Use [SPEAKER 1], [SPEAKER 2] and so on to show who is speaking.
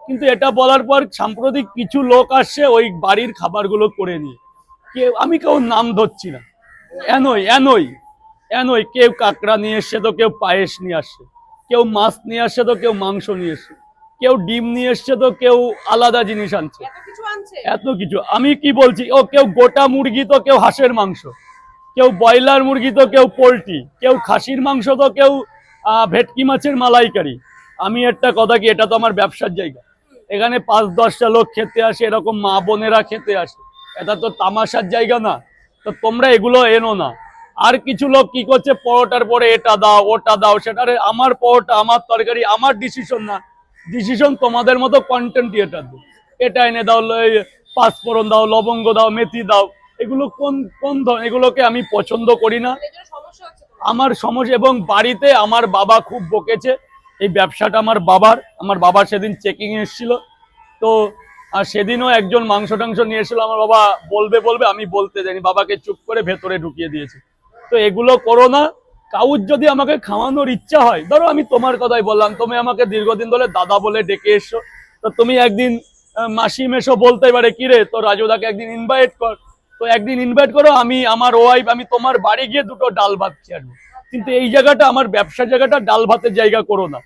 [SPEAKER 1] কিন্তু এটা বলার পর সাম্প্রতিক কিছু লোক আসছে ওই বাড়ির খাবারগুলো করে নিয়ে, কেউ আমি কেউ নাম ধরছি না, এনই এনই এনই কেউ কাঁকড়া নিয়ে এসছে তো কেউ পায়েস নিয়ে আসছে, কেউ মাছ নিয়ে আসছে তো কেউ মাংস নিয়ে এসছে, কেউ ডিম নিয়ে এসছে তো কেউ আলাদা জিনিস আনছে, এত কিছু। আমি কি বলছি, ও কেউ গোটা মুরগি তো কেউ হাঁসের মাংস, কেউ ব্রয়লার মুরগি তো কেউ পোলট্রি, কেউ খাসির মাংস তো কেউ ভেটকি মাছের মালাইকারি। আমি একটা কথা কি, এটা তো আমার ব্যবসার জায়গা, এখানে 5-10টা লোক খেতে আসে, এরকম মা বোনেরা খেতে আসে, এটা তো তামাশার জায়গা না। তো তোমরা এগুলো এনো না। আর কিছু লোক কি করছে, পরোটার পরে এটা দাও ওটা দাও, সেটারে আমার পরোটা আমার তরকারি আমার ডিসিশন না, ডিসিশন তোমাদের মতো কন্টেন্ট ক্রিয়েটার দাও, এটা এনে দাও, পাঁচফোড়ন দাও, লবঙ্গ দাও, মেথি দাও, এগুলো কোন কোন এগুলোকে আমি পছন্দ করি না। আমার সমস্যা, এবং বাড়িতে আমার বাবা খুব বকেছে, এই ব্যবসাটা আমার বাবা সেদিন চেকিং এসেছিল, তো আর সেদিনও একজন মাংস টাংস নিয়ে এসেছিল, আমার বাবা বলবে বলবে, আমি বলতে যাইনি, বাবাকে চুপ করে ভেতরে ঢুকিয়ে দিয়েছি। তো এগুলো করো না। কাউর যদি আমাকে খাওয়ানোর ইচ্ছা হয়, ধরো আমি তোমার কথাই বললাম, তুমি আমাকে দীর্ঘদিন ধরে দাদা বলে ডেকে এসছো, তো তুমি একদিন মাসি মেশো বলতে পারে, কিরে তো রাজুদাকে একদিন ইনভাইট কর, তো একদিন ইনভাইট করো, আমি আমার ওয়াইফ আমি তোমার বাড়ি গিয়ে দুটো ডাল ভাত খেয়ে আসবো। কিন্তু এই জায়গাটা আমার ব্যবসার জায়গাটা, ডাল ভাতের জায়গা করো না।